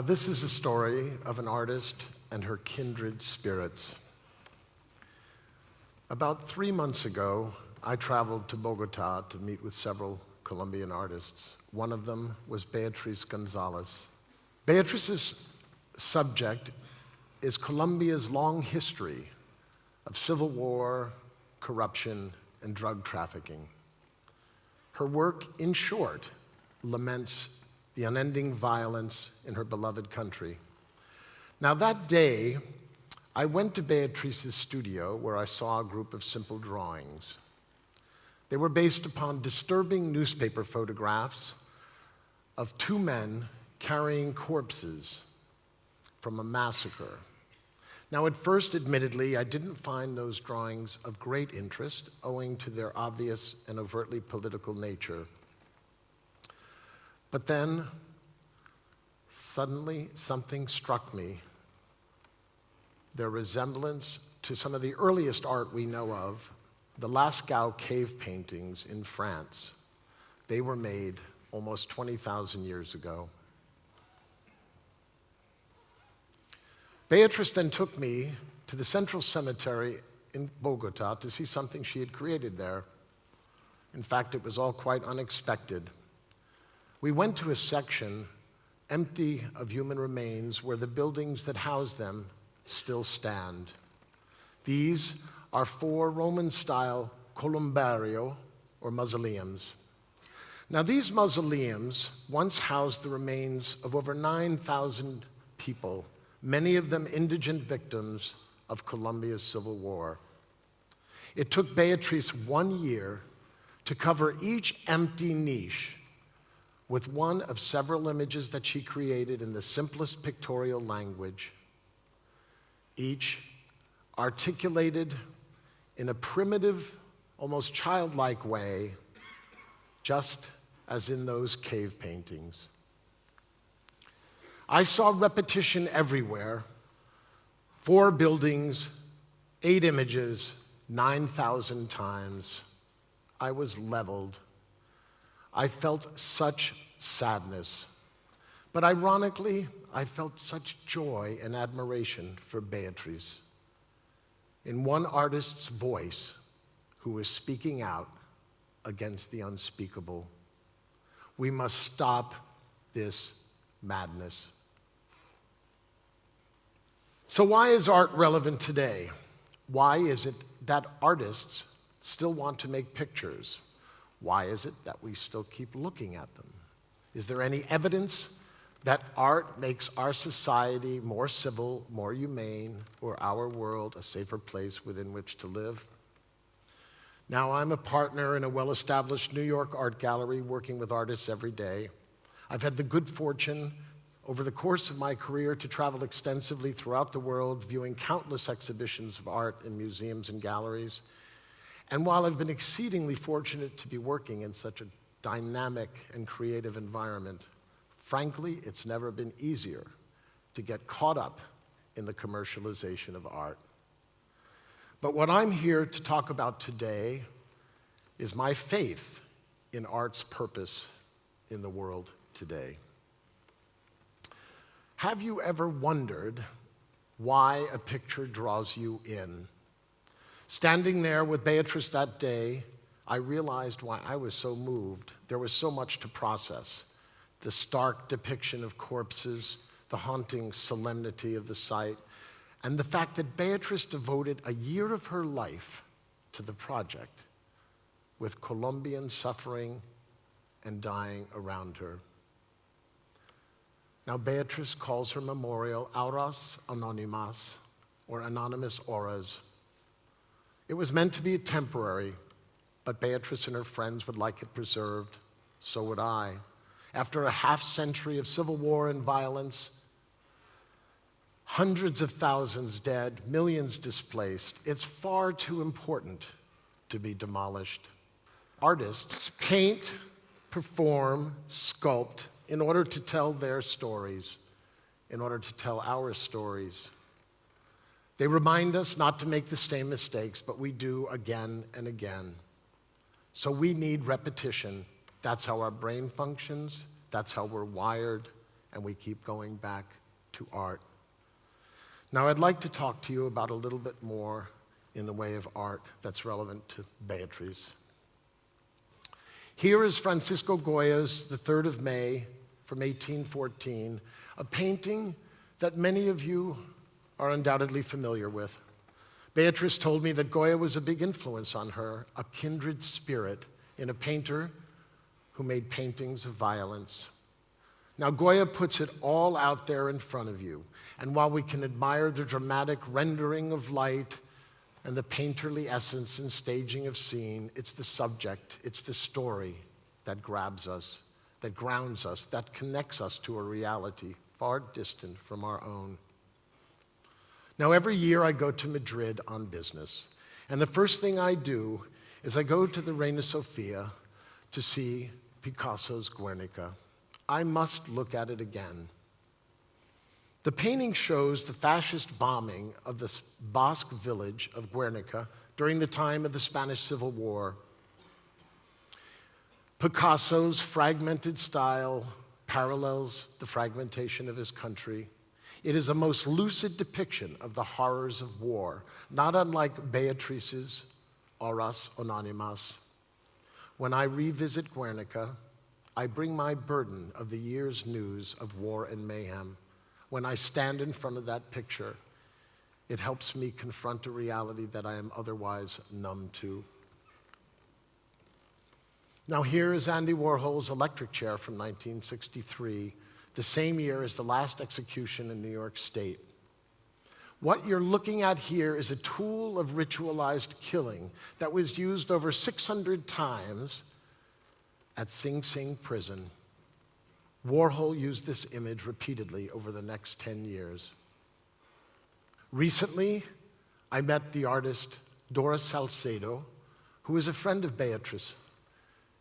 This is a story of an artist and her kindred spirits. About 3 months ago, I traveled to Bogota to meet with several Colombian artists. One of them was Beatriz Gonzalez. Beatriz's subject is Colombia's long history of civil war, corruption, and drug trafficking. Her work, in short, laments the unending violence in her beloved country. Now, that day, I went to Beatriz's studio where I saw a group of simple drawings. They were based upon disturbing newspaper photographs of 2 men carrying corpses from a massacre. Now, at first, admittedly, I didn't find those drawings of great interest, owing to their obvious and overtly political nature. But then, suddenly, something struck me. Their resemblance to some of the earliest art we know of, the Lascaux cave paintings in France. They were made almost 20,000 years ago. Beatriz then took me to the Central Cemetery in Bogota to see something she had created there. In fact, it was all quite unexpected. We went to a section empty of human remains where the buildings that house them still stand. These are 4 Roman-style columbario, or mausoleums. Now, these mausoleums once housed the remains of over 9,000 people, many of them indigent victims of Colombia's civil war. It took Beatriz 1 year to cover each empty niche with one of several images that she created in the simplest pictorial language, each articulated in a primitive, almost childlike way, just as in those cave paintings. I saw repetition everywhere. 4 buildings, 8 images, 9,000 times. I was leveled. I felt such sadness. But ironically, I felt such joy and admiration for Beatriz. In one artist's voice who was speaking out against the unspeakable. We must stop this madness. So why is art relevant today? Why is it that artists still want to make pictures? Why is it that we still keep looking at them? Is there any evidence that art makes our society more civil, more humane, or our world a safer place within which to live? Now, I'm a partner in a well-established New York art gallery working with artists every day. I've had the good fortune over the course of my career to travel extensively throughout the world, viewing countless exhibitions of art in museums and galleries. And while I've been exceedingly fortunate to be working in such a dynamic and creative environment, frankly, it's never been easier to get caught up in the commercialization of art. But what I'm here to talk about today is my faith in art's purpose in the world today. Have you ever wondered why a picture draws you in? Standing there with Beatriz that day, I realized why I was so moved. There was so much to process. The stark depiction of corpses, the haunting solemnity of the sight, and the fact that Beatriz devoted a year of her life to the project, with Colombians suffering and dying around her. Now, Beatriz calls her memorial Auras Anónimas, or Anonymous Auras. It was meant to be temporary, but Beatriz and her friends would like it preserved. So would I. After a half-century of civil war and violence, hundreds of thousands dead, millions displaced, it's far too important to be demolished. Artists paint, perform, sculpt in order to tell their stories, in order to tell our stories. They remind us not to make the same mistakes, but we do again and again. So we need repetition. That's how our brain functions, that's how we're wired, and we keep going back to art. Now, I'd like to talk to you about a little bit more in the way of art that's relevant to Beatrice. Here is Francisco Goya's The 3rd of May from 1814, a painting that many of you are undoubtedly familiar with. Beatrice told me that Goya was a big influence on her, a kindred spirit in a painter who made paintings of violence. Now, Goya puts it all out there in front of you, and while we can admire the dramatic rendering of light and the painterly essence and staging of scene, it's the subject, it's the story that grabs us, that grounds us, that connects us to a reality far distant from our own. Now, every year I go to Madrid on business, and the first thing I do is I go to the Reina Sofia to see Picasso's Guernica. I must look at it again. The painting shows the fascist bombing of the Basque village of Guernica during the time of the Spanish Civil War. Picasso's fragmented style parallels the fragmentation of his country. It is a most lucid depiction of the horrors of war, not unlike Beatrice's Horas Anónimas. When I revisit Guernica, I bring my burden of the year's news of war and mayhem. When I stand in front of that picture, it helps me confront a reality that I am otherwise numb to. Now, here is Andy Warhol's electric chair from 1963, the same year as the last execution in New York State. What you're looking at here is a tool of ritualized killing that was used over 600 times at Sing Sing prison. Warhol used this image repeatedly over the next 10 years. Recently, I met the artist Dora Salcedo, who is a friend of Beatrice.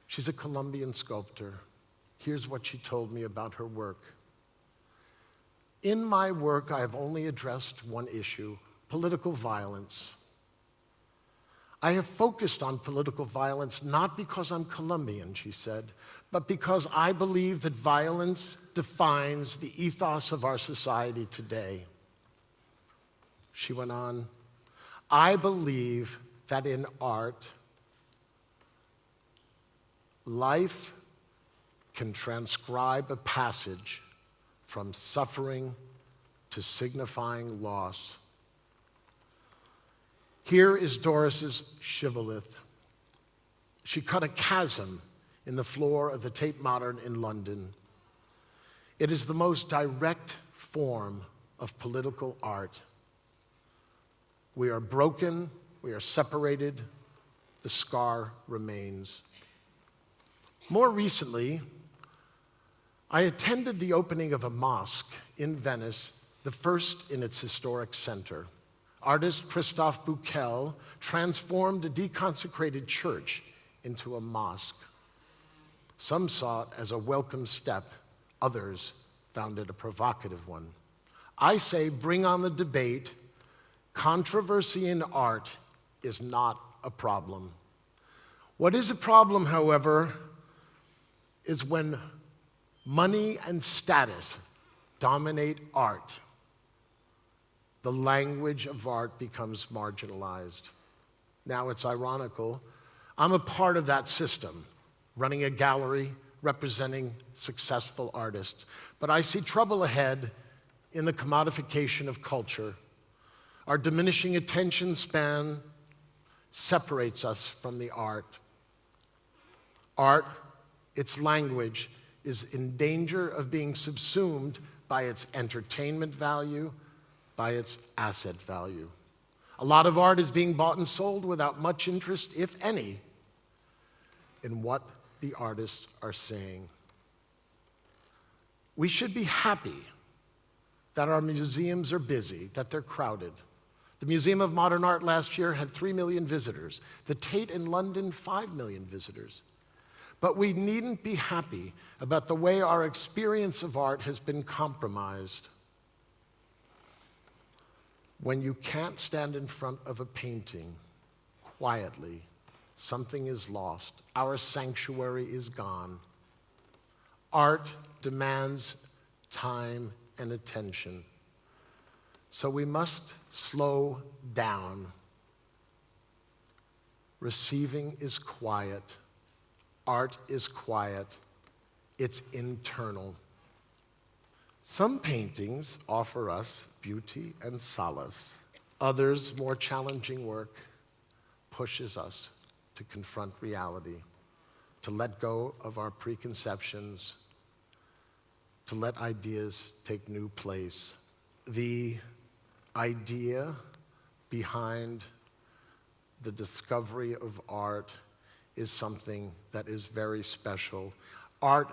She's a Colombian sculptor. Here's what she told me about her work. In my work, I have only addressed one issue: political violence. I have focused on political violence not because I'm Colombian, she said, but because I believe that violence defines the ethos of our society today. She went on, I believe that in art, life can transcribe a passage from suffering to signifying loss. Here is Doris's shibboleth. She cut a chasm in the floor of the Tate Modern in London. It is the most direct form of political art. We are broken, we are separated, the scar remains. More recently, I attended the opening of a mosque in Venice, the first in its historic center. Artist Christophe Bouquel transformed a deconsecrated church into a mosque. Some saw it as a welcome step, others found it a provocative one. I say, bring on the debate. Controversy in art is not a problem. What is a problem, however, is when money and status dominate art. The language of art becomes marginalized. Now, it's ironical. I'm a part of that system, running a gallery representing successful artists. But I see trouble ahead in the commodification of culture. Our diminishing attention span separates us from the art. Art, its language, is in danger of being subsumed by its entertainment value, by its asset value. A lot of art is being bought and sold without much interest, if any, in what the artists are saying. We should be happy that our museums are busy, that they're crowded. The Museum of Modern Art last year had 3 million visitors. The Tate in London, 5 million visitors. But we needn't be happy about the way our experience of art has been compromised. When you can't stand in front of a painting quietly, something is lost. Our sanctuary is gone. Art demands time, and attention. So we must slow down. Receiving is quiet. Art is quiet. It's internal. Some paintings offer us beauty and solace. Others, more challenging work, pushes us to confront reality, to let go of our preconceptions, to let ideas take new place. The idea behind the discovery of art is something that is very special. Art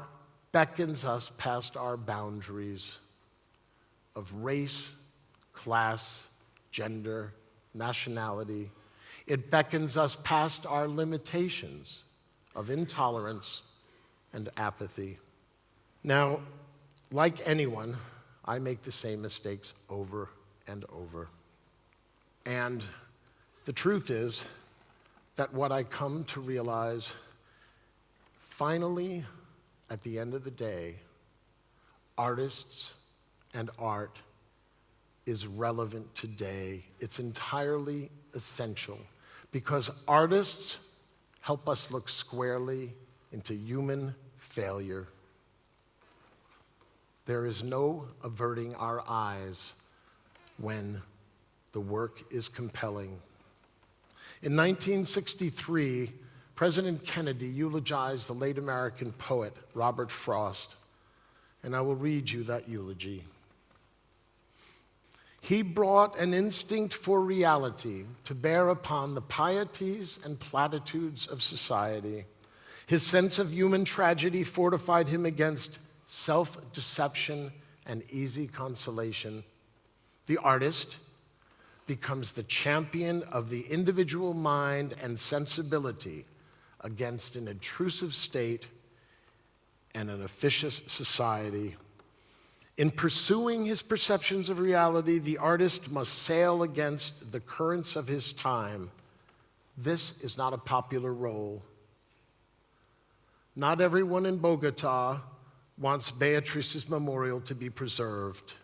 beckons us past our boundaries of race, class, gender, nationality. It beckons us past our limitations of intolerance and apathy. Now, like anyone, I make the same mistakes over and over. And the truth is that what I come to realize, finally, at the end of the day, artists and art is relevant today. It's entirely essential because artists help us look squarely into human failure. There is no averting our eyes when the work is compelling. In 1963, President Kennedy eulogized the late American poet Robert Frost, and I will read you that eulogy. He brought an instinct for reality to bear upon the pieties and platitudes of society. His sense of human tragedy fortified him against self-deception and easy consolation. The artist becomes the champion of the individual mind and sensibility against an intrusive state and an officious society. In pursuing his perceptions of reality, the artist must sail against the currents of his time. This is not a popular role. Not everyone in Bogota wants Beatrice's memorial to be preserved,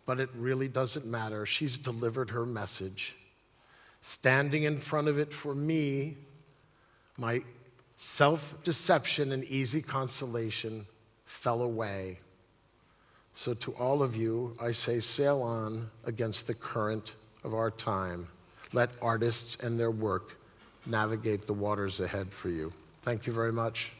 but it really doesn't matter. She's delivered her message. Standing in front of it for me, my self-deception and easy consolation fell away. So to all of you, I say sail on against the current of our time. Let artists and their work navigate the waters ahead for you. Thank you very much.